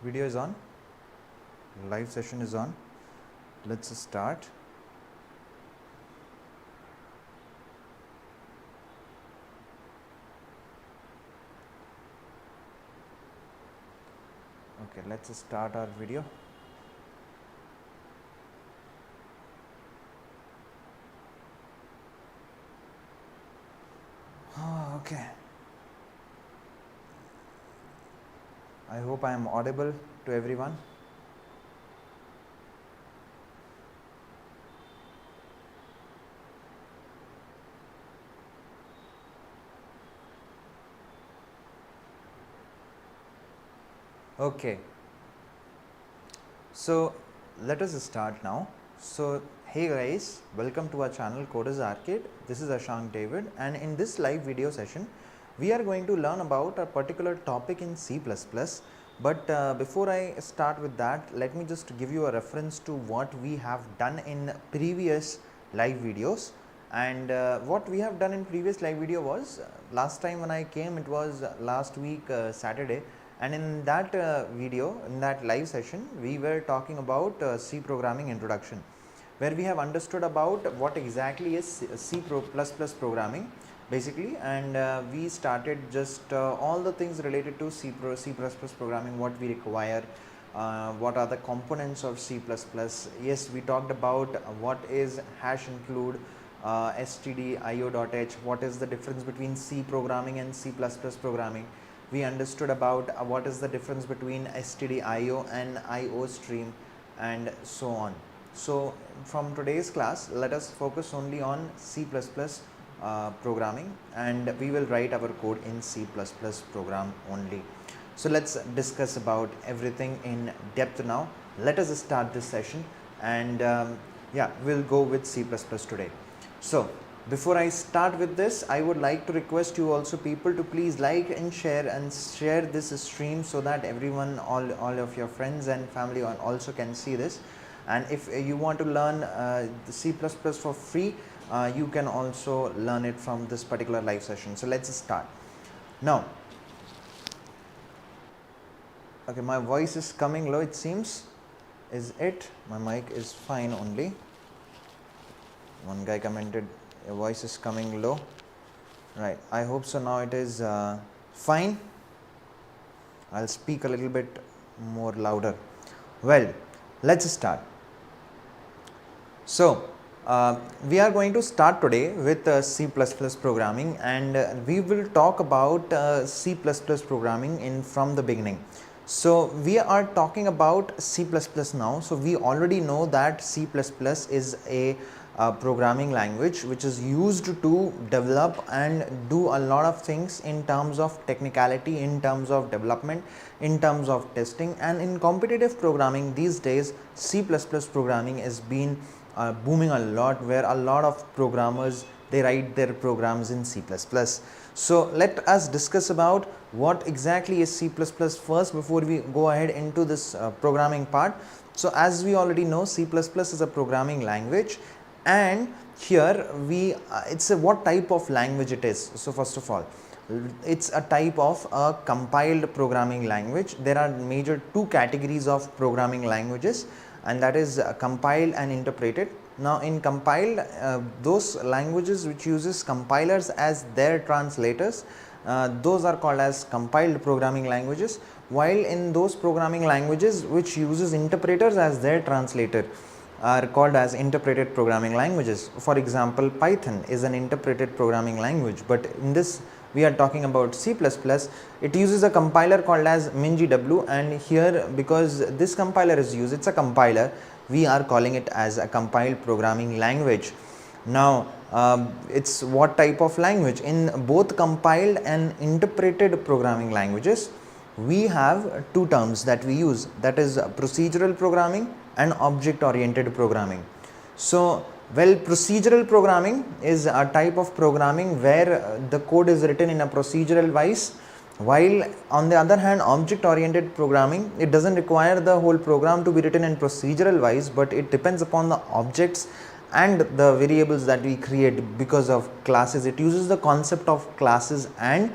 Video is on, live session is on. Let's start. Okay, let's start our video. Okay. I hope I am audible to everyone. Okay. So let us start now. So hey guys, welcome to our channel Coders Arcade. This is Ashank David, and in this live video session we are going to learn about a particular topic in C++. But before I start with that, let me just give you a reference to what we have done in previous live videos. And what we have done in previous live video was last time when I came, it was last week Saturday, and in that video, in that live session, we were talking about C programming introduction, where we have understood about what exactly is C++ programming basically, and we started just all the things related to C++ programming, what we require, what are the components of C++. Yes, we talked about what is hash include, stdio.h, what is the difference between C programming and C++ programming. We understood about what is the difference between stdio and IO stream, and so on. So from today's class, let us focus only on C++ programming, and we will write our code in C++ program only. So let's discuss about everything in depth now. Let us start this session, and yeah, we'll go with C++ today. So before I start with this, I would like to request you also people to please like and share this stream, so that everyone, all of your friends and family also can see this. And if you want to learn the C++ for free, you can also learn it from this particular live session. So let's start now. Okay, my voice is coming low, it seems. Is it? My mic is fine only. One guy commented your voice is coming low. Right, I hope so. Now it is fine. I'll speak a little bit more louder. Well, let's start. So we are going to start today with C++ programming, and we will talk about C++ programming from the beginning. So we are talking about C++ now. So we already know that C++ is a programming language which is used to develop and do a lot of things in terms of technicality, in terms of development, in terms of testing. And in competitive programming these days, C++ programming is being booming a lot, where a lot of programmers, they write their programs in C++. So let us discuss about what exactly is C++ first before we go ahead into this programming part. So as we already know, C++ is a programming language, and here we it's a what type of language it is. So first of all, it's a type of a compiled programming language. There are major two categories of programming languages, and that is compiled and interpreted. Now in compiled, those languages which uses compilers as their translators, those are called as compiled programming languages, while in those programming languages which uses interpreters as their translator are called as interpreted programming languages. For example, Python is an interpreted programming language, but in this we are talking about C++. It uses a compiler called as MinGW, and here, because this compiler is used, it's a compiler, we are calling it as a compiled programming language. Now it's what type of language? In both compiled and interpreted programming languages, we have two terms that we use, that is procedural programming and object oriented programming. So well, procedural programming is a type of programming where the code is written in a procedural wise, while on the other hand, object oriented programming, it doesn't require the whole program to be written in procedural wise, but it depends upon the objects and the variables that we create because of classes. It uses the concept of classes and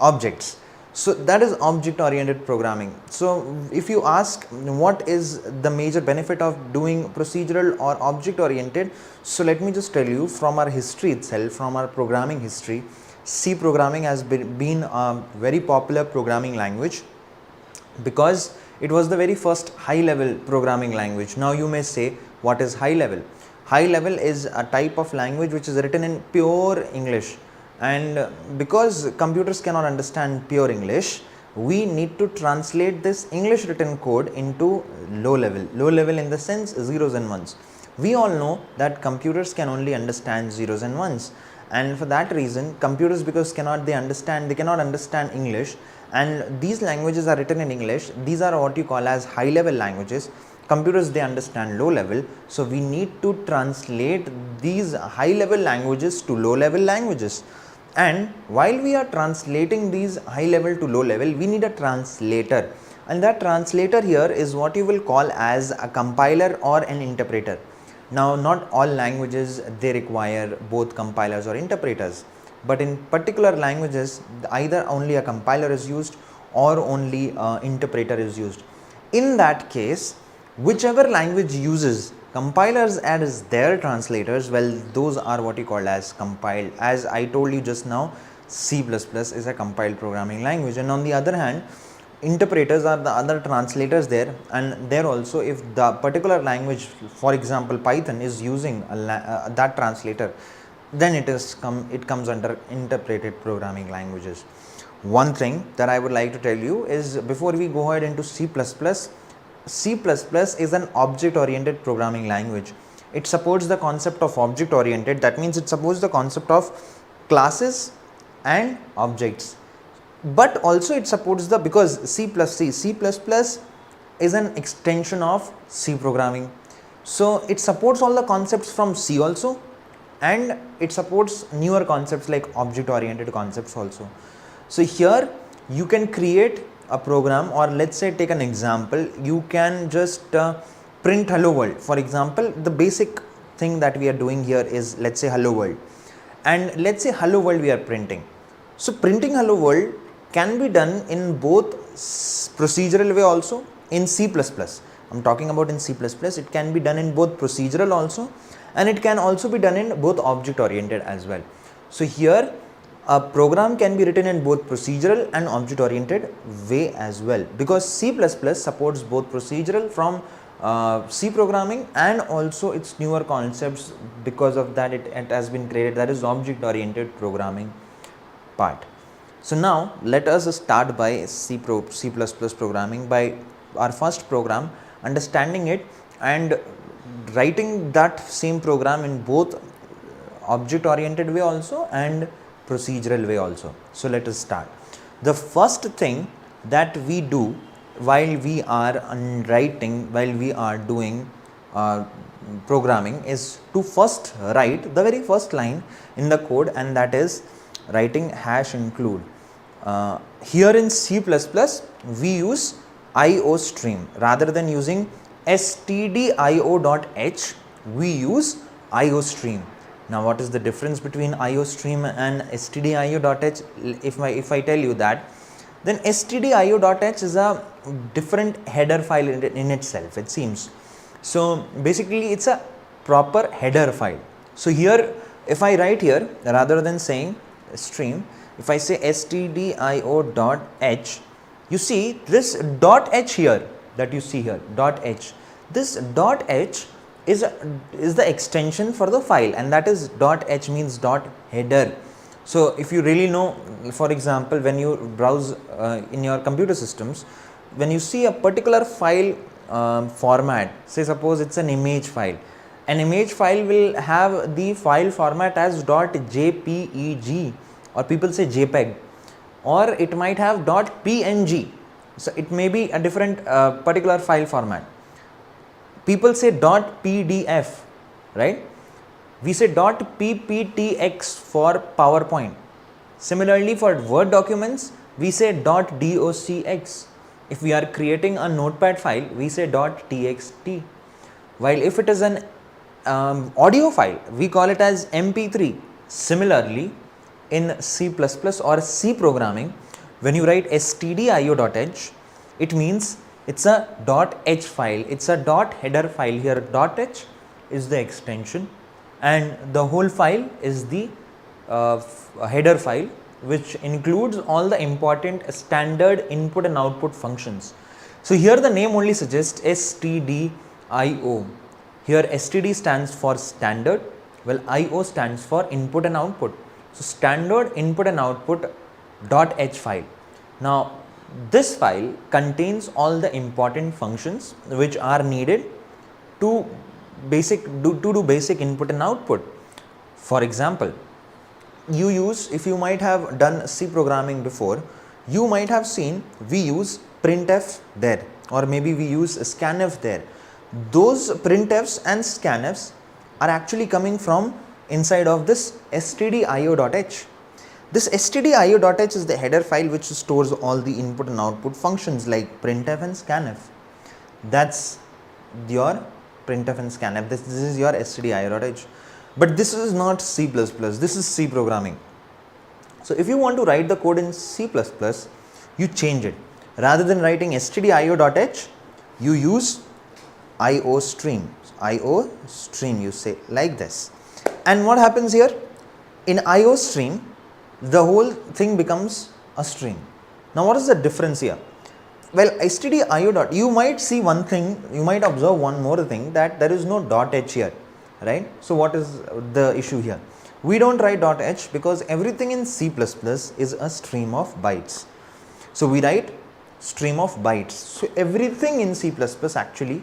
objects. So that is object oriented programming. So if you ask what is the major benefit of doing procedural or object oriented, so let me just tell you from our history itself, from our programming history, C programming has been a very popular programming language because it was the very first high level programming language. Now you may say, what is high level? High level is a type of language which is written in pure English, and because computers cannot understand pure English, we need to translate this English written code into low level in the sense zeros and ones. We all know that computers can only understand zeros and ones, and for that reason computers, because they cannot understand English, and these languages are written in English. These are what you call as high level languages. Computers, they understand low level, so we need to translate these high level languages to low level languages. And while we are translating these high level to low level, we need a translator, and that translator here is what you will call as a compiler or an interpreter. Now not all languages they require both compilers or interpreters, but in particular languages either only a compiler is used or only interpreter is used. In that case, whichever language uses compilers as their translators, well, those are what you call as compiled. As I told you just now, C++ is a compiled programming language, and on the other hand, interpreters are the other translators there, and there also if the particular language, for example Python, is using that translator, then it comes under interpreted programming languages. One thing that I would like to tell you is, before we go ahead into C++, C++ is an object oriented programming language. It supports the concept of object oriented. That means it supports the concept of classes and objects, but also it supports because C++ is an extension of C programming, so it supports all the concepts from C also, and it supports newer concepts like object oriented concepts also. So here you can create a program, or let's say take an example, you can just print hello world. For example, the basic thing that we are doing here is, let's say hello world, and let's say hello world we are printing. So printing hello world can be done in both procedural way also in C++. I'm talking about in C++, it can be done in both procedural also, and it can also be done in both object oriented as well. So here a program can be written in both procedural and object oriented way as well, because C++ supports both procedural from C programming and also its newer concepts. Because of that, it has been created, that is object oriented programming part. So now let us start by C++ programming, by our first program, understanding it and writing that same program in both object oriented way also and procedural way also. So let us start. The first thing that we do while we are doing programming is to first write the very first line in the code, and that is writing #include. Here in C++, we use IOStream rather than using stdio.h. We use IOStream. Now, what is the difference between IOStream and stdio.h? If I tell you that, then stdio.h is a different header file in itself, it seems. So basically, it's a proper header file. So here, if I write here rather than saying stream, if I say stdio.h, you see this .h here that you see here, .h. This .h is the extension for the file, and that is .h means .header. So if you really know, for example, when you browse in your computer systems, when you see a particular file format, say suppose it's an image file, an image file will have the file format as .jpeg, or people say JPEG, or it might have .png. So it may be a different particular file format. People say .pdf, right? We say .pptx for PowerPoint. Similarly, for Word documents, we say .docx. If we are creating a notepad file, we say .txt. While if it is an audio file, we call it as MP3. Similarly, in C++ or C programming, When you write stdio.h, it means it's a .h file, it's a .header file. Here .h is the extension and the whole file is the header file, which includes all the important standard input and output functions. So here the name only suggests stdio. Here std stands for standard, well io stands for input and output. So standard input and output .h file. Now this file contains all the important functions which are needed to do basic input and output. For example, if you might have done C programming before, you might have seen we use printf there, or maybe we use scanf there. Those printfs and scanfs are actually coming from inside of this stdio.h. This stdio.h is the header file which stores all the input and output functions like printf and scanf. That's your printf and scanf. This is your stdio.h. But this is not C++, this is C programming. So if you want to write the code in C++, you change it. Rather than writing stdio.h, you use iostream. iostream you say like this. And what happens here? In iostream, the whole thing becomes a stream. Now what is the difference here? Well, stdio. You might see one thing, you might observe one more thing, that there is no .h here. Right? So what is the issue here? We don't write .h because everything in C++ is a stream of bytes. So we write stream of bytes. So everything in C++ actually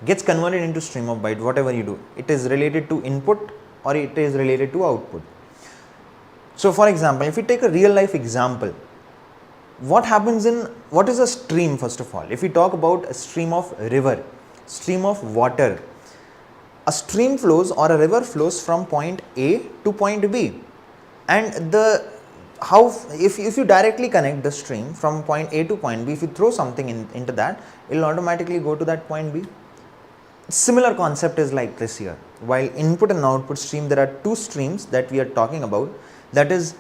gets converted into stream of bytes, whatever you do. It is related to input or it is related to output. So for example, if we take a real life example, what is a stream first of all? If we talk about a stream of river, stream of water, a stream flows or a river flows from point A to point B, and if you directly connect the stream from point A to point B, if you throw something into that, it will automatically go to that point B. Similar concept is like this here. While input and output stream, there are two streams that we are talking about, that is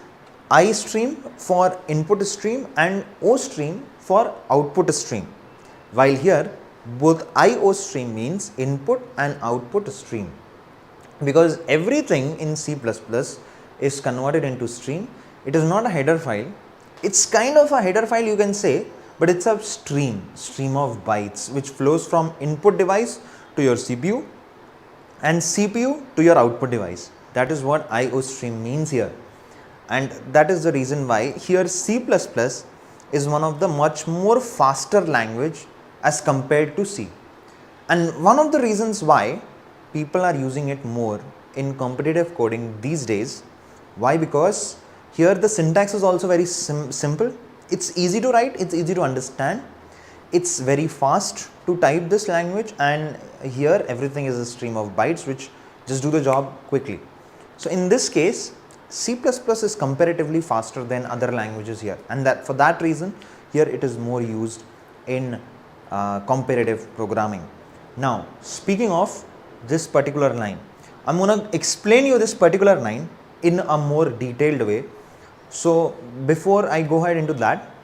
I stream for input stream and O stream for output stream. While here both IO stream means input and output stream, because everything in C++ is converted into stream. It is not a header file, it's kind of a header file you can say, but it's a stream of bytes which flows from input device to your CPU and CPU to your output device. That is what IO stream means here, and that is the reason why here C++ is one of the much more faster language as compared to C. And one of the reasons why people are using it more in competitive coding these days, why? Because here the syntax is also very simple, it's easy to write, it's easy to understand, it's very fast to type this language, and here everything is a stream of bytes which just do the job quickly. So in this case, C++ is comparatively faster than other languages here, and that for that reason here it is more used in comparative programming. Now speaking of this particular line, I'm going to explain you this particular line in a more detailed way. So before I go ahead into that,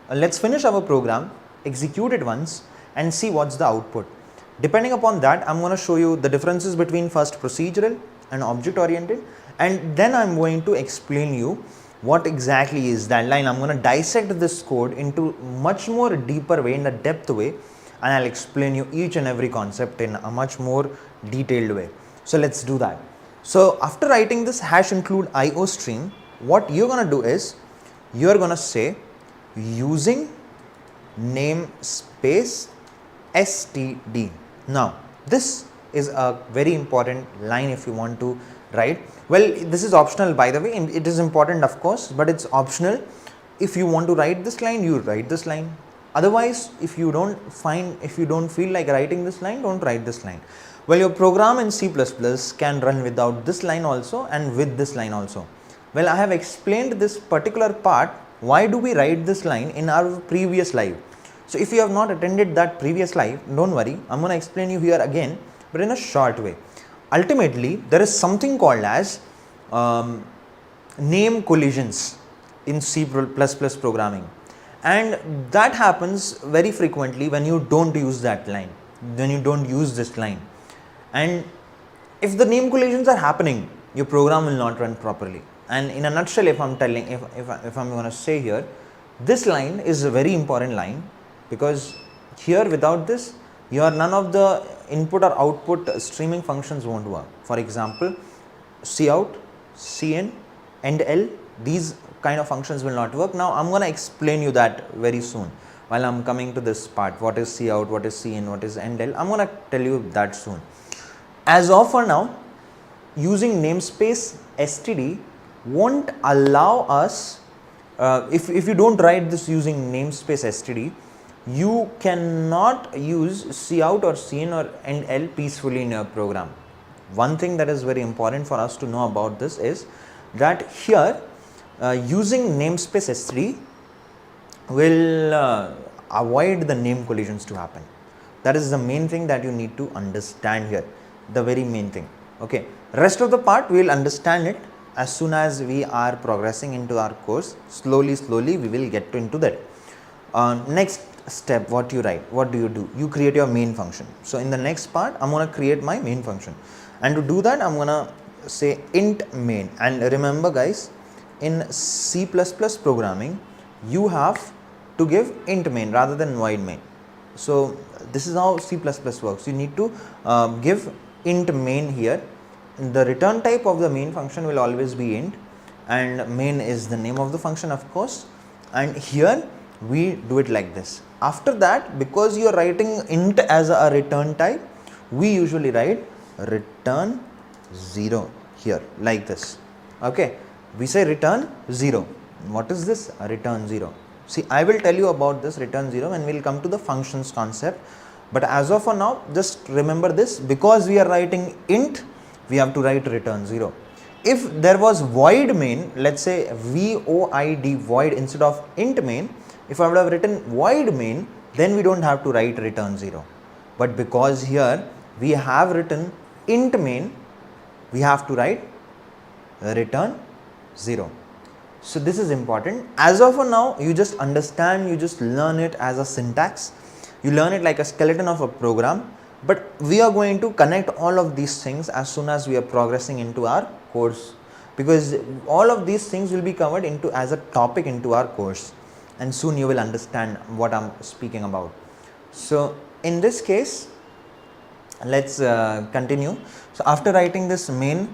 let's finish our program, execute it once and see what's the output. Depending upon that, I'm going to show you the differences between first procedural and object oriented, and then I'm going to explain you what exactly is that line. I'm going to dissect this code into much more deeper way, in a depth way, and I'll explain you each and every concept in a much more detailed way. So let's do that. So after writing this hash include IO stream, what you're going to do is you're going to say using namespace std. Now this is a very important line if you want to write. Well, this is optional, by the way. It is important of course, but it's optional. If you want to write this line, you write this line. Otherwise, if you don't feel like writing this line, don't write this line. Well, your program in C++ can run without this line also and with this line also. Well, I have explained this particular part, why do we write this line, in our previous live. So if you have not attended that previous live, don't worry, I'm going to explain you here again, but in a short way. Ultimately, there is something called as name collisions. in C++ programming, and that happens very frequently when you don't use that line, when you don't use this line. And if the name collisions are happening, your program will not run properly. And in a nutshell, if I'm telling, if I'm going to say here, this line is a very important line, because here without this, your none of the input or output streaming functions won't work. For example, cout, cin, and l, these kind of functions will not work. Now I'm going to explain you that very soon while I'm coming to this part. What is cout, what is cin, what is end l, I'm going to tell you that soon. As of for now, using namespace std won't allow us, if you don't write this using namespace std, you cannot use cout or cin or end l peacefully in your program. One thing that is very important for us to know about this is that here using namespace std will avoid the name collisions to happen. That is the main thing that you need to understand here, the very main thing. Okay, rest of the part we will understand it as soon as we are progressing into our course. Slowly we will get into that. Next step, what you write, what do? You create your main function. So in the next part, I'm going to create my main function, and to do that I'm going to say int main. And remember guys, in C++ programming you have to give int main rather than void main. So this is how C++ works. You need to give int main here. The return type of the main function will always be int, and main is the name of the function, of course. And here we do it like this. After that, because you are writing int as a return type, we usually write return 0 here like this. Okay, we say return 0. What is this? Return 0. See, I will tell you about this return 0 when we will come to the functions concept, but as of for now, just remember this, because we are writing int, we have to write return 0. If there was void main, let's say void void instead of int main, if I would have written void main, then we don't have to write return 0. But because here we have written int main, we have to write return 0. So this is important. As of now, you just understand, you just learn it as a syntax, you learn it like a skeleton of a program, but we are going to connect all of these things as soon as we are progressing into our course, because all of these things will be covered into as a topic into our course, and soon you will understand what I'm speaking about. So in this case, let's continue. So after writing this main,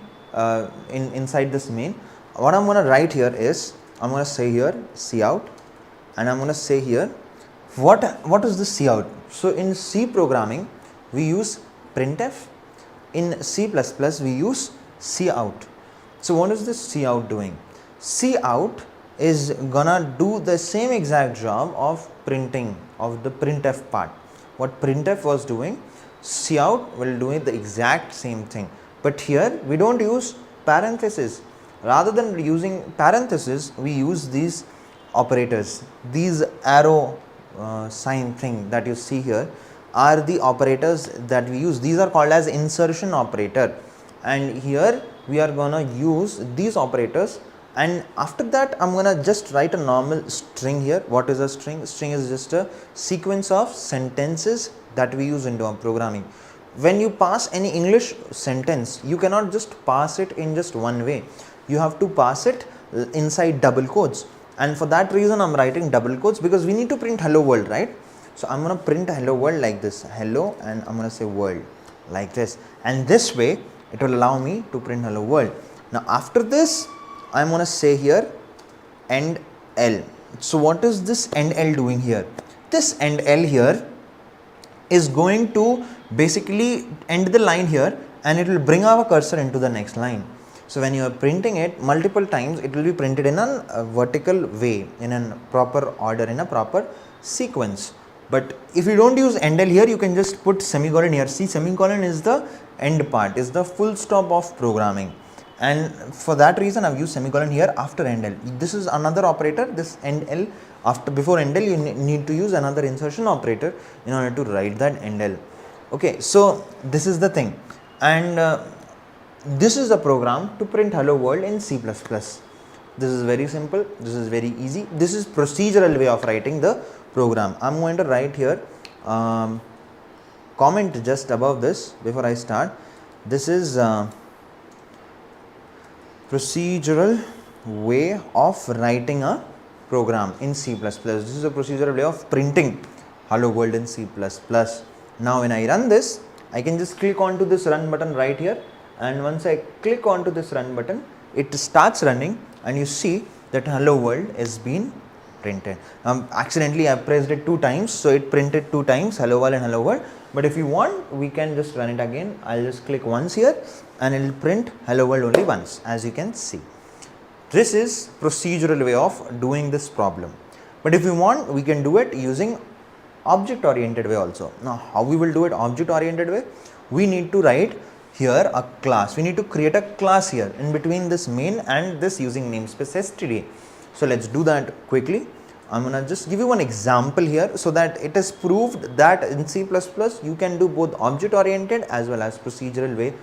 inside this main, what I'm going to write here is, I'm going to say here cout, and I'm going to say here what is this cout. So in C programming we use printf, in C++ we use cout. So what is this cout doing? Cout is gonna do the same exact job of printing, of the printf part. What printf was doing, cout will do the exact same thing, but here we don't use parenthesis. Rather than using parenthesis, we use these operators. These arrow sign thing that you see here are the operators that we use. These are called as insertion operator, and here we are gonna use these operators. And after that, I'm gonna just write a normal string here. What is a string? String is just a sequence of sentences that we use into our programming. When you pass any English sentence, you cannot just pass it in just one way. You have to pass it inside double quotes, and for that reason I'm writing double quotes, because we need to print hello world, right? So I'm going to print hello world like this, hello, and I'm going to say world like this, and this way it will allow me to print hello world. Now after this, I'm going to say here end L. So what is this end L doing here? This end L here is going to basically end the line here, and it will bring our cursor into the next line. So when you are printing it multiple times, it will be printed in a vertical way, in a proper order, in a proper sequence. But if you don't use end L here, you can just put semicolon here. See, semicolon is the end part, is the full stop of programming, and for that reason I've used semicolon here after end L. This is another operator, this end L. Before end L, you need to use another insertion operator in order to write that end L. Okay, so this is the thing, and this is the program to print hello world in C++. This is very simple, this is very easy. This is procedural way of writing the program. I'm going to write here comment just above this before I start. This is procedural way of writing a program in C++. This is a procedural way of printing hello world in C++. Now when I run this, I can just click onto this run button right here, and once I click onto this run button, it starts running, and you see that hello world is being printed. Accidentally I pressed it 2 times, so it printed 2 times hello world and hello world. But if you want, we can just run it again. I'll just click once here and it will print hello world only once, as you can see. This is procedural way of doing this problem. But if you want, we can do it using object oriented way also. Now how we will do it object oriented way? We need to write here a class. We need to create a class here in between this main and this using namespace std. So let's do that quickly. I'm gonna just give you one example here so that it is proved that in C++ you can do both object oriented as well as procedural way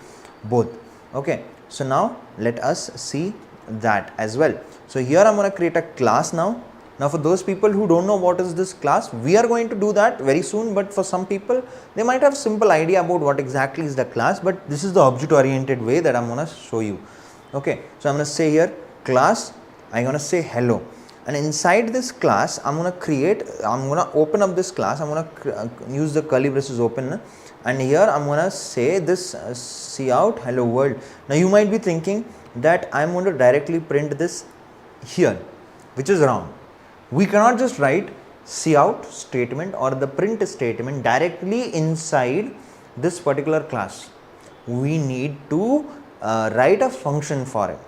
both. Okay, so now let us see that as well. So here I'm gonna create a class now. Now for those people who don't know what is this class, we are going to do that very soon, but for some people they might have simple idea about what exactly is the class, but this is the object oriented way that I'm going to show you. Okay, so I'm going to say here class, I'm going to say hello, and inside this class I'm going to open up this class. I'm going to use the curly braces open, and here I'm going to say this cout hello world. Now you might be thinking that I'm going to directly print this here, which is wrong. We cannot just write cout statement or the print statement directly inside this particular class. We need to write a function for it.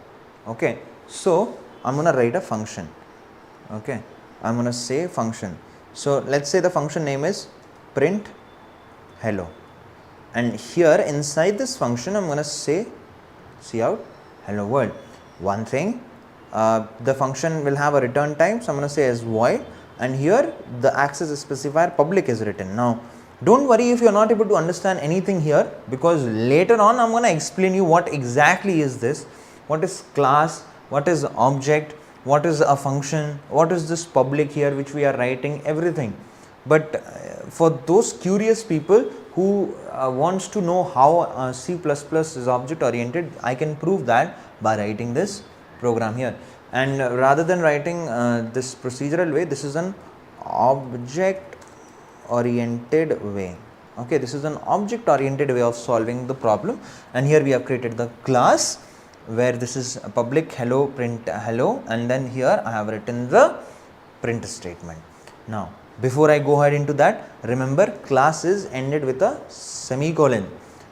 Okay, so I'm going to write a function. Okay, I'm going to say function. So let's say the function name is print hello, and here inside this function I'm going to say cout hello world. One thing, the function will have a return time, so I'm going to say as void, and here the access specifier public is written. Now don't worry if you are not able to understand anything here, because later on I'm going to explain you what exactly is this, what is class, what is object, what is a function, what is this public here which we are writing, everything. But for those curious people who wants to know how C++ is object oriented, I can prove that by writing this program here. And rather than writing this procedural way, this is an object oriented way. Okay, this is an object oriented way of solving the problem, and here we have created the class where this is a public hello print hello, and then here I have written the print statement. Now before I go ahead into that, remember class is ended with a semicolon.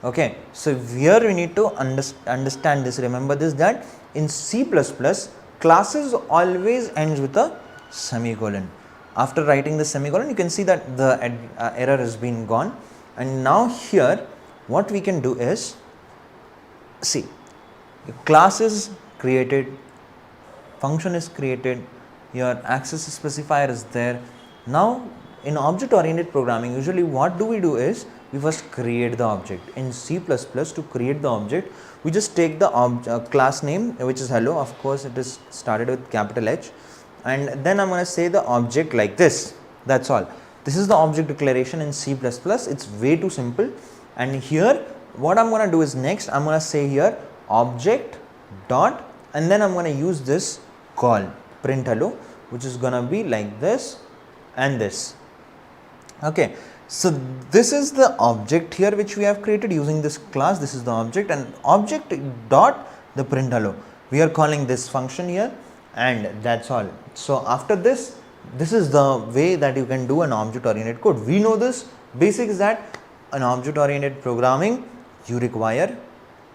Okay, so here we need to understand this. Remember this, that in C++ classes always ends with a semicolon. After writing the semicolon, you can see that the error has been gone. And now here what we can do is, see, class is created, function is created, your access specifier is there. Now in object oriented programming, usually what do we do is we first create the object. In C++, to create the object, we just take the class name, which is hello. Of course it is started with capital H, and then I'm going to say the object like this. That's all. This is the object declaration in C++. It's way too simple. And here what I'm going to do is, next I'm going to say here object dot, and then I'm going to use this call print hello, which is going to be like this and this. Okay, so this is the object here which we have created using this class. This is the object, and object dot the print hello. We are calling this function here, and that's all. So after this, this is the way that you can do an object oriented code. We know this basic is that an object oriented programming, you require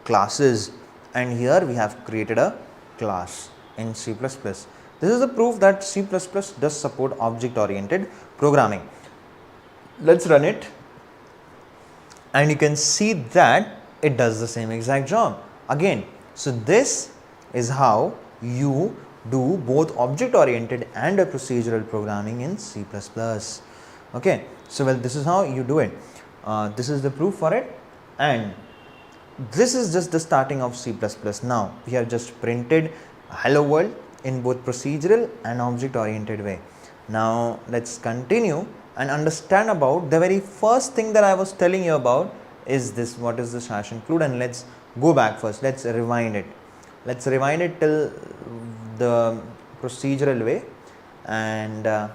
classes, and here we have created a class in C++. This is the proof that C++ does support object oriented programming. Let's run it, and you can see that it does the same exact job again. So this is how you do both object oriented and a procedural programming in C++. Okay, so well, this is how you do it. This is the proof for it, and this is just the starting of C++. Now we have just printed hello world, in both procedural and object oriented way. Now let's continue and understand about the very first thing that I was telling you about is this, what is this hash include, and let's go back first, let's rewind it. Let's rewind it till the procedural way and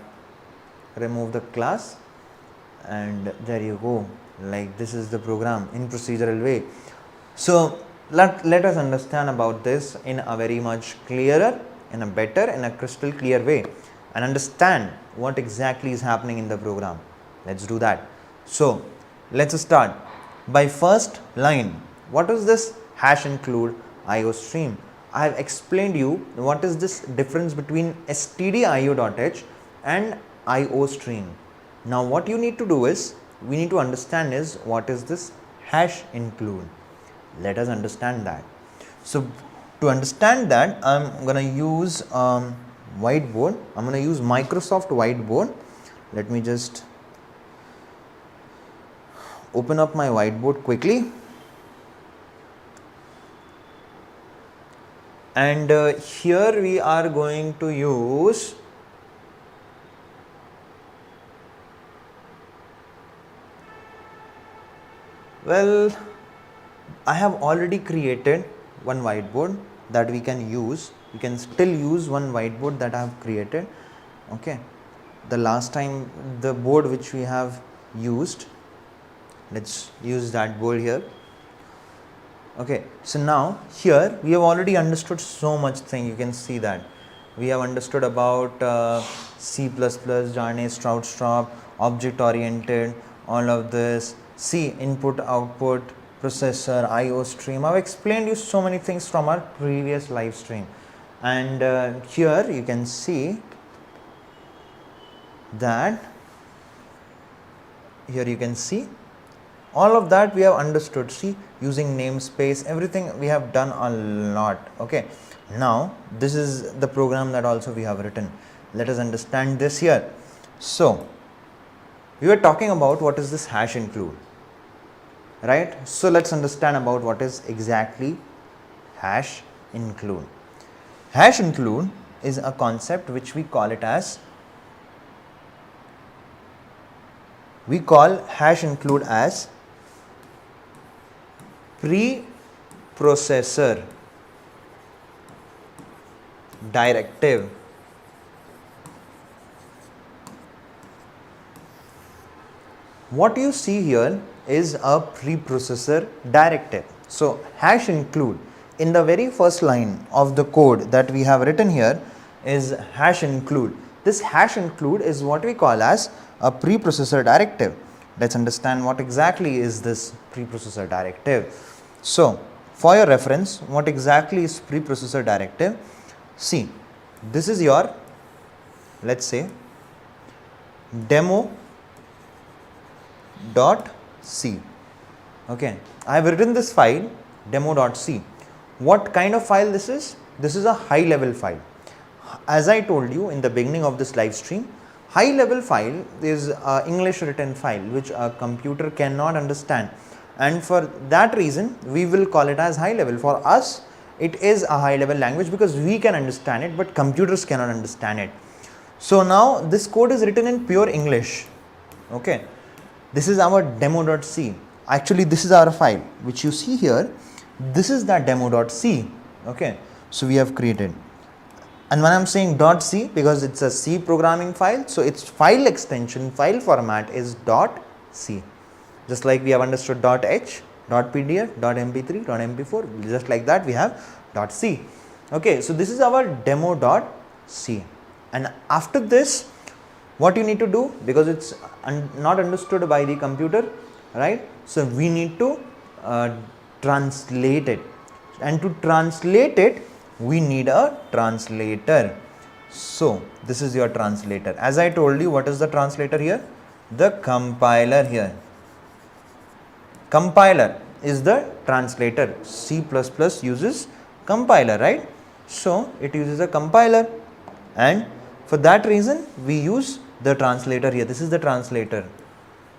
remove the class, and there you go, like this is the program in procedural way. So let us understand about this in a very much clearer, in a better, in a crystal clear way, and understand what exactly is happening in the program. Let's do that. So let's start by first line. What is this hash include IO stream? I have explained you what is this difference between stdio.h and IO stream. Now what you need to do is, we need to understand is what is this hash include. Let us understand that. So to understand that, I'm gonna use whiteboard. I'm gonna use Microsoft Whiteboard. Let me just open up my whiteboard quickly. And here we are going to use I have already created one whiteboard that we can use. We can still use one whiteboard that I have created. Okay, the last time the board which we have used, let's use that board here. Okay, so now here we have already understood so much thing. You can see that we have understood about C++, Jarnay, Stroud, object oriented, all of this. C, input, output, processor, IO stream. I've explained you so many things from our previous live stream, and here you can see that, here you can see all of that we have understood. See, using namespace, everything we have done a lot. Okay, now this is the program that also we have written. Let us understand this here. So we were talking about what is this hash include, right? So let's understand about what is exactly hash include. Hash include is a concept which we call it as, we call hash include as preprocessor directive. What you see here is a preprocessor directive. So hash include, in the very first line of the code that we have written here is hash include. This hash include is what we call as a preprocessor directive. Let's understand what exactly is this preprocessor directive. So for your reference, what exactly is preprocessor directive? See, this is your, let's say, demo.c. Okay, I have written this file demo.c. What kind of file this is? This is a high level file. As I told you in the beginning of this live stream, high level file is a English written file which a computer cannot understand, and for that reason we will call it as high level. For us it is a high level language because we can understand it, but computers cannot understand it. So now this code is written in pure English. Okay, this is our demo.c. Actually this is our file which you see here. This is that demo.c. Okay, so we have created, and when I'm saying .c, because it's a C programming file, so its file extension, file format is .c. Just like we have understood .h, .pdf, .mp3, .mp4, just like that we have .c. Okay, so this is our demo.c, and after this what you need to do, because it's not understood by the computer, right? So we need to translate it, and to translate it we need a translator. So this is your translator. As I told you, what is the translator here? The compiler here. Compiler is the translator. C++ uses compiler, right? So it uses a compiler, and for that reason we use the translator here. This is the translator.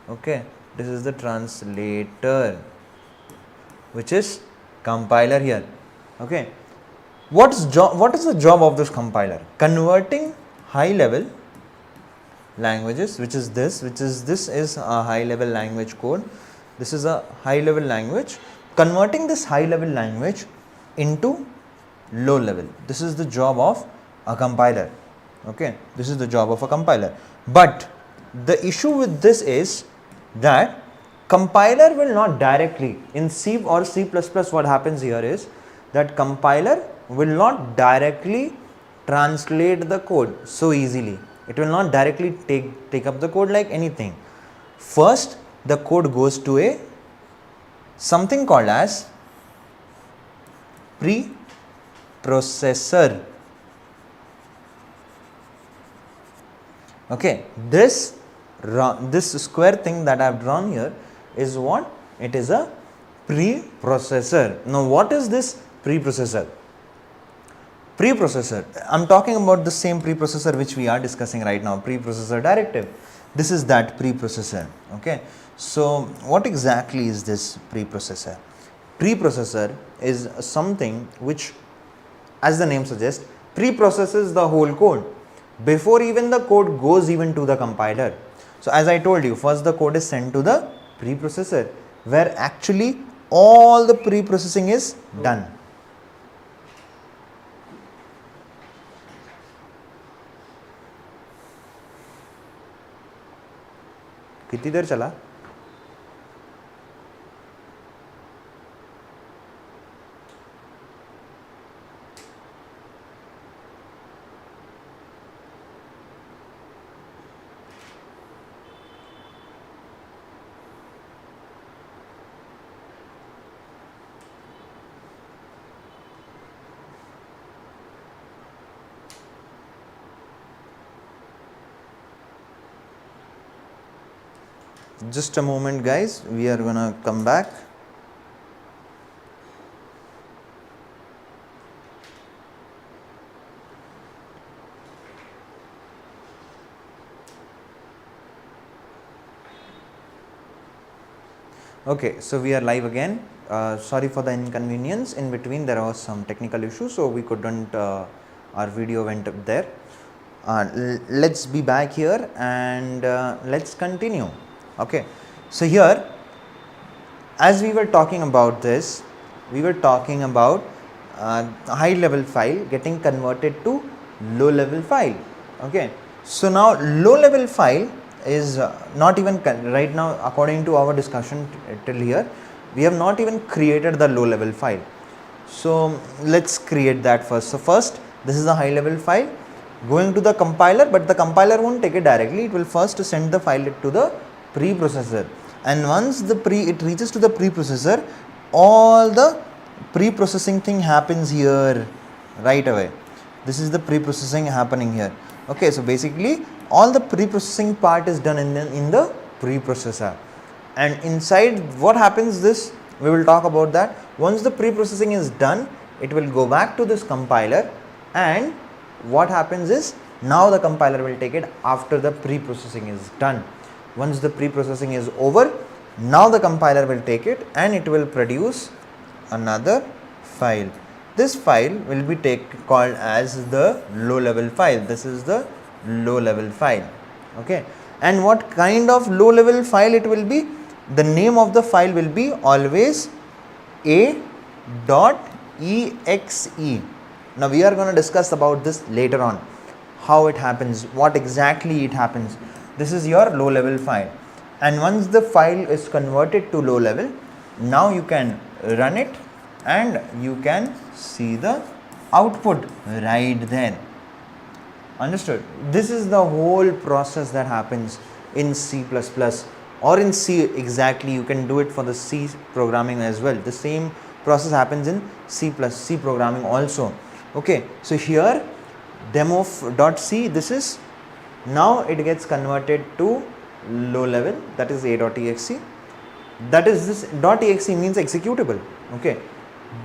Okay, this is the translator which is compiler here. Okay, What is the job of this compiler? Converting high level languages, which is this is a high level language code. This is a high level language. Converting this high level language into low level. This is the job of a compiler. Okay, this is the job of a compiler. But the issue with this is that compiler will not directly, in C or C++, what happens here is that compiler will not directly translate the code so easily. It will not directly take up the code like anything. First, the code goes to a something called as preprocessor. Okay, this square thing that I have drawn here is what? It is a preprocessor. Now, what is this preprocessor? Preprocessor, I am talking about the same preprocessor which we are discussing right now, preprocessor directive. This is that preprocessor. Okay, so what exactly is this preprocessor? Preprocessor is something which, as the name suggests, preprocesses the whole code before even the code goes even to the compiler. So as I told you, first the code is sent to the preprocessor, where actually all the preprocessing is done. कितनी देर चला? Just a moment guys, we are gonna come back. Okay, so we are live again. Sorry for the inconvenience. In between there was some technical issue, so we couldn't, our video went up there. Let's be back here and let's continue. Okay, so here, as we were talking about this, we were talking about high level file getting converted to low level file. Okay, so now low level file is not even right now, according to our discussion till here, we have not even created the low level file. So let's create that first. So first, this is a high level file going to the compiler, but the compiler won't take it directly. It will first send the file to the preprocessor, and once it reaches to the preprocessor, all the preprocessing thing happens here right away. This is the preprocessing happening here. Okay, so basically all the preprocessing part is done in the preprocessor, and inside what happens, this we will talk about that. Once the preprocessing is done, it will go back to this compiler, and what happens is now the compiler will take it after the preprocessing is done. Once the preprocessing is over, now the compiler will take it and it will produce another file. This file will be called as the low level file. This is the low level file. Okay, and what kind of low level file it will be? The name of the file will be always a.exe. Now we are going to discuss about this later on, how it happens, what exactly it happens. This is your low level file, and once the file is converted to low level, now you can run it and you can see the output right there. Understood? This is the whole process that happens in C++ or in C exactly. You can do it for the C programming as well. The same process happens in C programming also. Okay, so here demo.c, this is, now it gets converted to low level, that is a.exe. That is, this .exe means executable. Okay,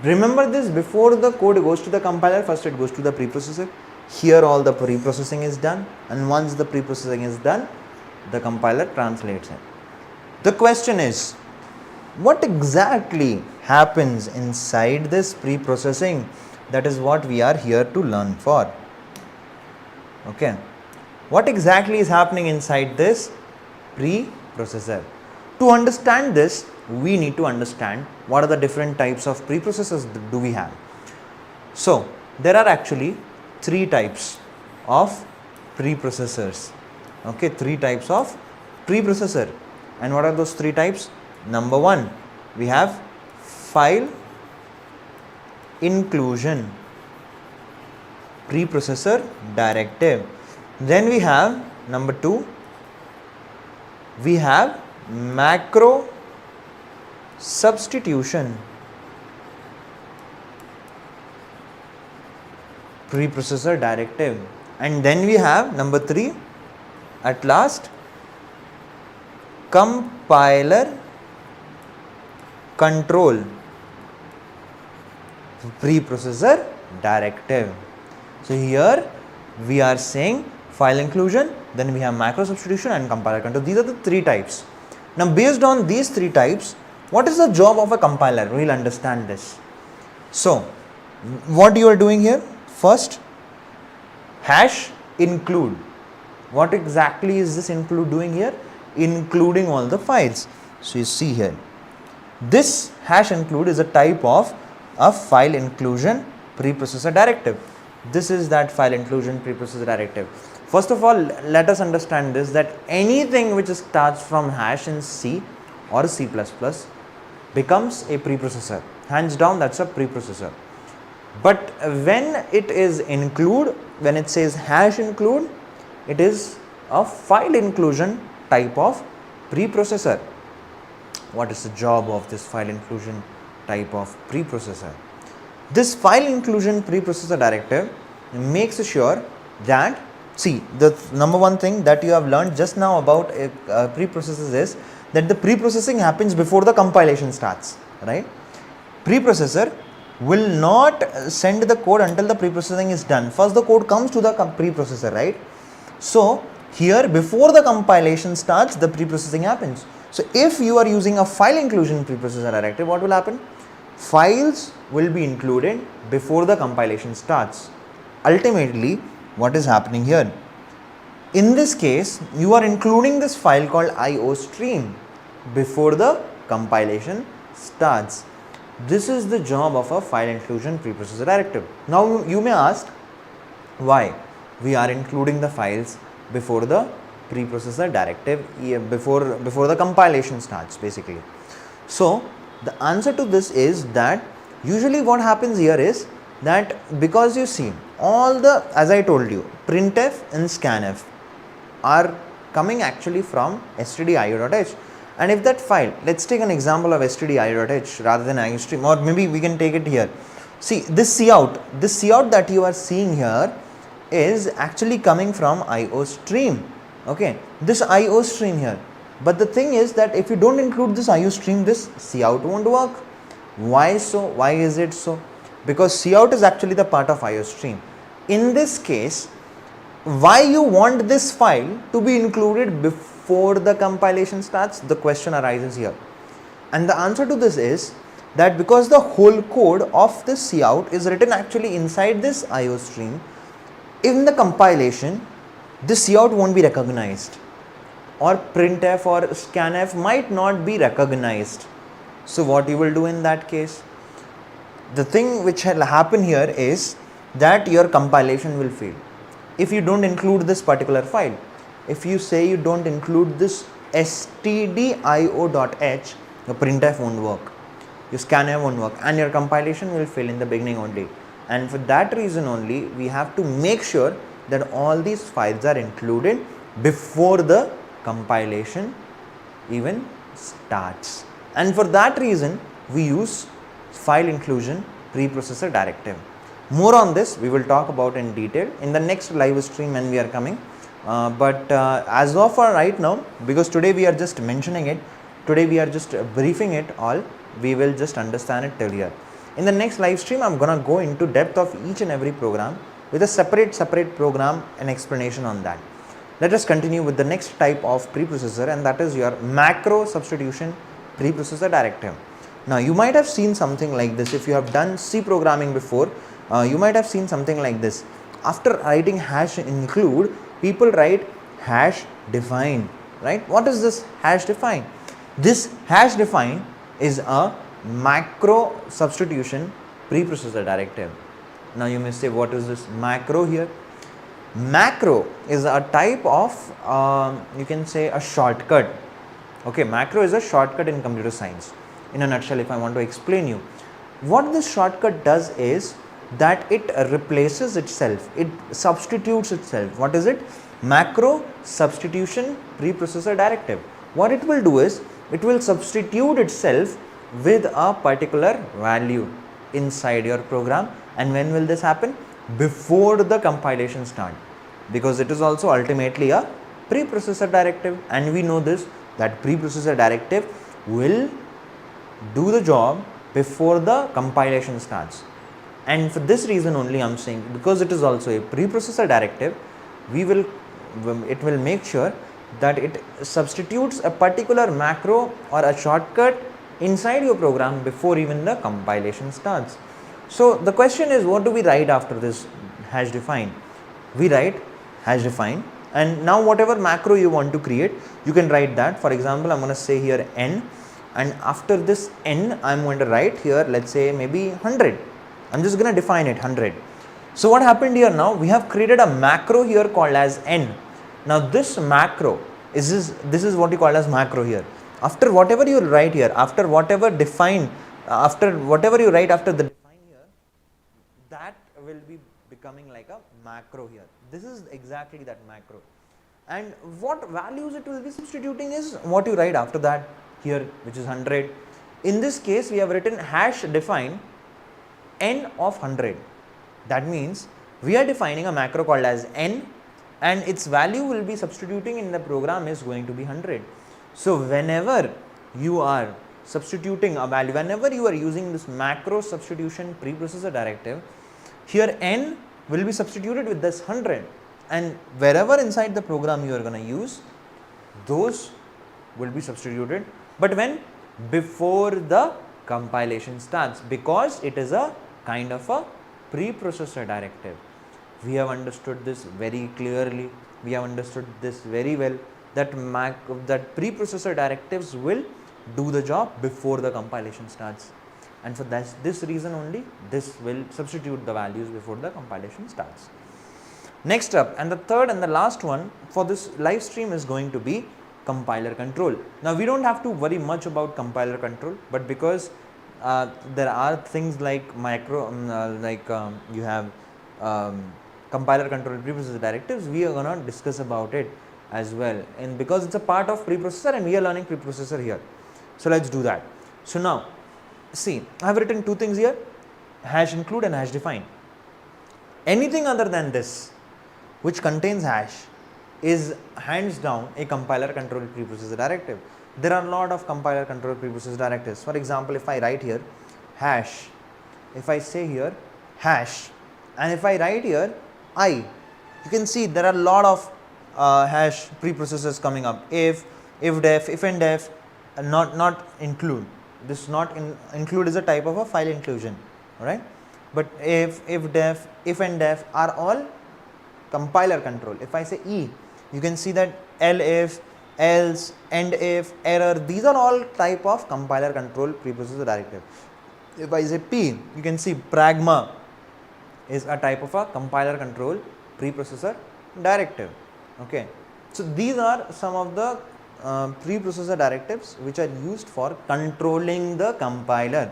remember this, before the code goes to the compiler, first it goes to the preprocessor. Here all the preprocessing is done, and once the preprocessing is done, the compiler translates it. The question is, what exactly happens inside this preprocessing? That is what we are here to learn for. Okay. What exactly is happening inside this preprocessor? To understand this, we need to understand what are the different types of preprocessors do we have. So, there are actually three types of preprocessors. Okay, three types of preprocessor. And what are those three types? Number one, we have file inclusion preprocessor directive. Then we have number two, we have macro substitution preprocessor directive, and then we have number three, at last, compiler control preprocessor directive. So here we are saying file inclusion, then we have macro substitution and compiler control. These are the three types. Now based on these three types, what is the job of a compiler? We will understand this. So what you are doing here? First, hash include. What exactly is this include doing here? Including all the files. So you see here, this hash include is a type of a file inclusion preprocessor directive. This is that file inclusion preprocessor directive. First of all, let us understand this, that anything which starts from hash in C or C++ becomes a preprocessor. Hands down, that's a preprocessor. But when it is include, when it says hash include, it is a file inclusion type of preprocessor. What is the job of this file inclusion type of preprocessor? This file inclusion preprocessor directive makes sure that, see, the number one thing that you have learned just now about preprocessors is that the preprocessing happens before the compilation starts, right? Preprocessor will not send the code until the preprocessing is done. First the code comes to the preprocessor, right? So here before the compilation starts, the preprocessing happens. So if you are using a file inclusion preprocessor directive, what will happen? Files will be included before the compilation starts. Ultimately, what is happening here? In this case, you are including this file called IO stream before the compilation starts. This is the job of a file inclusion preprocessor directive. Now you may ask why we are including the files before the preprocessor directive, before the compilation starts basically. So the answer to this is that usually what happens here is that because you see all the, as I told you, printf and scanf are coming actually from stdio.h. And if that file, let's take an example of stdio.h rather than iostream, or maybe we can take it here. See this cout that you are seeing here is actually coming from iostream. Okay, this iostream here. But the thing is that if you don't include this iostream, this cout won't work. Why so? Why is it so? Because cout is actually the part of iostream. In this case, why you want this file to be included before the compilation starts? The question arises here. And the answer to this is that because the whole code of this cout is written actually inside this iostream, in the compilation, this cout won't be recognized, or printf or scanf might not be recognized. So what you will do in that case? The thing which will happen here is that your compilation will fail if you don't include this particular file. If you say you don't include this stdio.h, your printf won't work, your scanf won't work, and your compilation will fail in the beginning only. And for that reason only, we have to make sure that all these files are included before the compilation even starts. And for that reason, we use file inclusion preprocessor directive. More on this we will talk about in detail in the next live stream when we are coming. But as of right now, because today we are just mentioning it, today we are just briefing it all, we will just understand it till here. In the next live stream, I'm gonna go into depth of each and every program with a separate program and explanation on that. Let us continue with the next type of preprocessor, and that is your macro substitution preprocessor directive. Now you might have seen something like this. If you have done C programming before, you might have seen something like this. After writing hash include, people write hash define, right? What is this hash define? This hash define is a macro substitution preprocessor directive. Now you may say, what is this macro here? Macro is a type of you can say a shortcut. Okay, macro is a shortcut in computer science. In a nutshell, if I want to explain you, what this shortcut does is that it replaces itself, it substitutes itself. What is it? Macro substitution preprocessor directive. What it will do is it will substitute itself with a particular value inside your program. And when will this happen? Before the compilation start, because it is also ultimately a preprocessor directive, and we know this, that preprocessor directive will do the job before the compilation starts. And for this reason only I am saying, because it is also a preprocessor directive, it will make sure that it substitutes a particular macro or a shortcut inside your program before even the compilation starts. So the question is, what do we write after this hash define? We write hash define, and now whatever macro you want to create, you can write that. For example, I'm going to say here n, and after this n I'm going to write here, let's say maybe 100. I'm just going to define it 100. So what happened here, now we have created a macro here called as n. Now this macro is this is what you call as macro here. After whatever you write here, after whatever define, after whatever you write after the define here, that will be becoming like a macro here. This is exactly that macro, and what values it will be substituting is what you write after that here, which is 100. In this case, we have written hash define n of 100. That means we are defining a macro called as n, and its value will be substituting in the program is going to be 100. So whenever you are substituting a value, whenever you are using this macro substitution preprocessor directive, here n will be substituted with this 100, and wherever inside the program you are going to use, those will be substituted. But when? Before the compilation starts, because it is a kind of a preprocessor directive. We have understood this very clearly, we have understood this very well, that preprocessor directives will do the job before the compilation starts, and for this reason only this will substitute the values before the compilation starts. Next up, and the third and the last one for this live stream is going to be compiler control. Now we don't have to worry much about compiler control, but because there are things like you have compiler control preprocessor directives, we are going to discuss about it as well, and because it's a part of preprocessor and we are learning preprocessor here, so let's do that. So now see, I have written two things here, hash include and hash define. Anything other than this which contains hash is hands down a compiler control preprocessor directive. There are a lot of compiler control preprocessor directives. For example, if I write here hash, if I say here hash, and if I write here I, you can see there are a lot of hash preprocessors coming up. If def, if and def, not include. This include is a type of a file inclusion, alright. But if def, if and def are all compiler control. If I say E, you can see that elif, else, end if, error, these are all type of compiler control preprocessor directive. If I say P, you can see pragma is a type of a compiler control preprocessor directive. Okay, so these are some of the preprocessor directives which are used for controlling the compiler.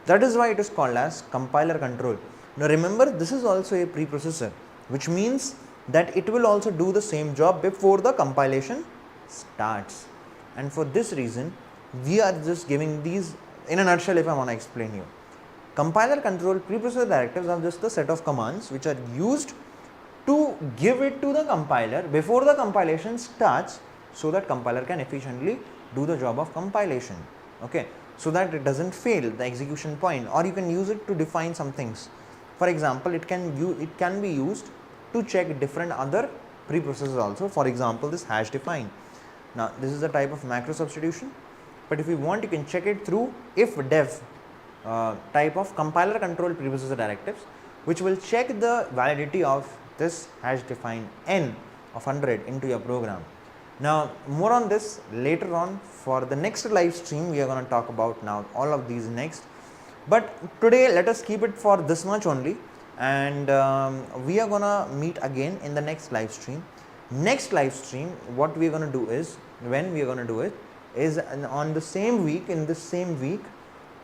That is why it is called as compiler control. Now remember, this is also a preprocessor, which means that it will also do the same job before the compilation starts, and for this reason we are just giving these in a nutshell. If I want to explain you, compiler control preprocessor directives are just the set of commands which are used to give it to the compiler before the compilation starts, so that compiler can efficiently do the job of compilation, okay, so that it doesn't fail the execution point. Or you can use it to define some things. For example, it can be used to check different other preprocessors also. For example, this hash define. Now this is a type of macro substitution, but if you want, you can check it through if def type of compiler control preprocessor directives, which will check the validity of this hash defined n of 100 into your program. Now more on this later on. For the next live stream we are going to talk about now all of these next, but today let us keep it for this much only, and we are going to meet again in the next live stream. Next live stream, what we are going to do is, when we are going to do it is on the same week, in the same week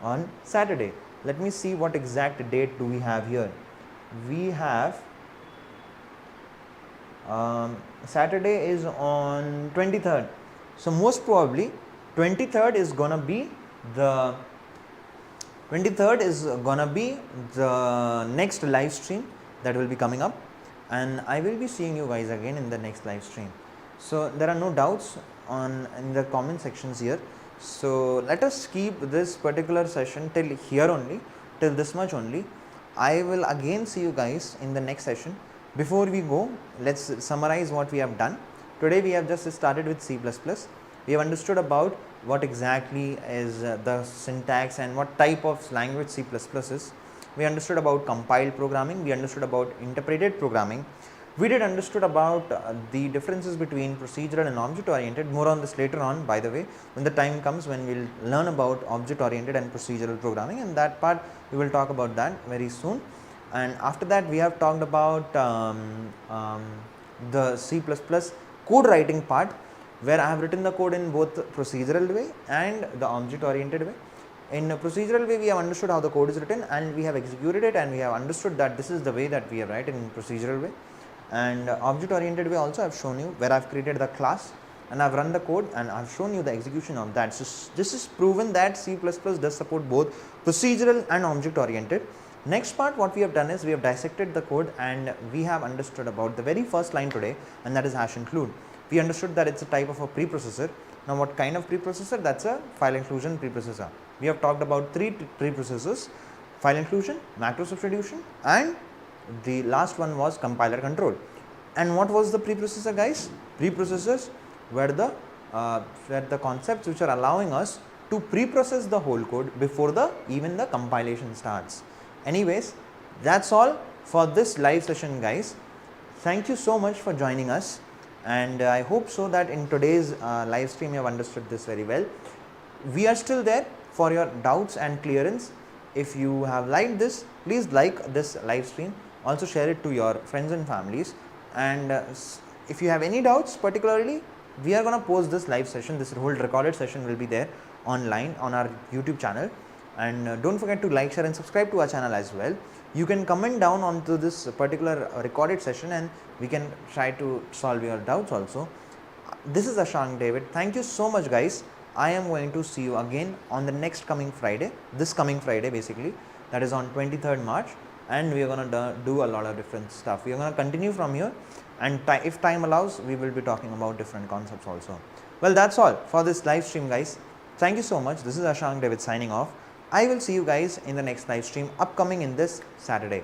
on Saturday. Let me see what exact date do we have here. We have Saturday is on 23rd. So most probably 23rd is gonna be the next live stream that will be coming up, and I will be seeing you guys again in the next live stream. So there are no doubts in the comment sections here. So let us keep this particular session till here only, till this much only. I will again see you guys in the next session. Before we go, let's summarize what we have done. Today we have just started with C++. We have understood about what exactly is the syntax and what type of language C++ is. We understood about compiled programming. We understood about interpreted programming. We did understood about the differences between procedural and object oriented. More on this later on, by the way, when the time comes when we will learn about object oriented and procedural programming, and that part we will talk about that very soon. And after that we have talked about the C++ code writing part, where I have written the code in both procedural way and the object oriented way. In a procedural way we have understood how the code is written, and we have executed it, and we have understood that this is the way that we have write in procedural way. And object oriented way also I have shown you, where I have created the class and I have run the code and I have shown you the execution of that. So this is proven that C++ does support both procedural and object oriented. Next part what we have done is we have dissected the code, and we have understood about the very first line today, and that is hash include. We understood that it's a type of a preprocessor. Now what kind of preprocessor? That's a file inclusion preprocessor. We have talked about three preprocessors: file inclusion, macro substitution, and the last one was compiler control. And what was the preprocessor, guys? Preprocessors were the concepts which are allowing us to preprocess the whole code before even the compilation starts. Anyways, that's all for this live session, guys. Thank you so much for joining us, and I hope so that in today's live stream you have understood this very well. We are still there for your doubts and clearance. If you have liked this, please like this live stream. Also share it to your friends and families, and if you have any doubts particularly, we are going to post this live session. This whole recorded session will be there online on our YouTube channel. And don't forget to like, share and subscribe to our channel as well. You can comment down onto this particular recorded session, and we can try to solve your doubts also. This is Ashank David. Thank you so much, guys. I am going to see you again on the next coming Friday, this coming Friday basically, that is on 23rd March, and we are going to do a lot of different stuff. We are going to continue from here, and if time allows, we will be talking about different concepts also. Well, that's all for this live stream, guys. Thank you so much. This is Ashank David signing off. I will see you guys in the next live stream upcoming in this Saturday.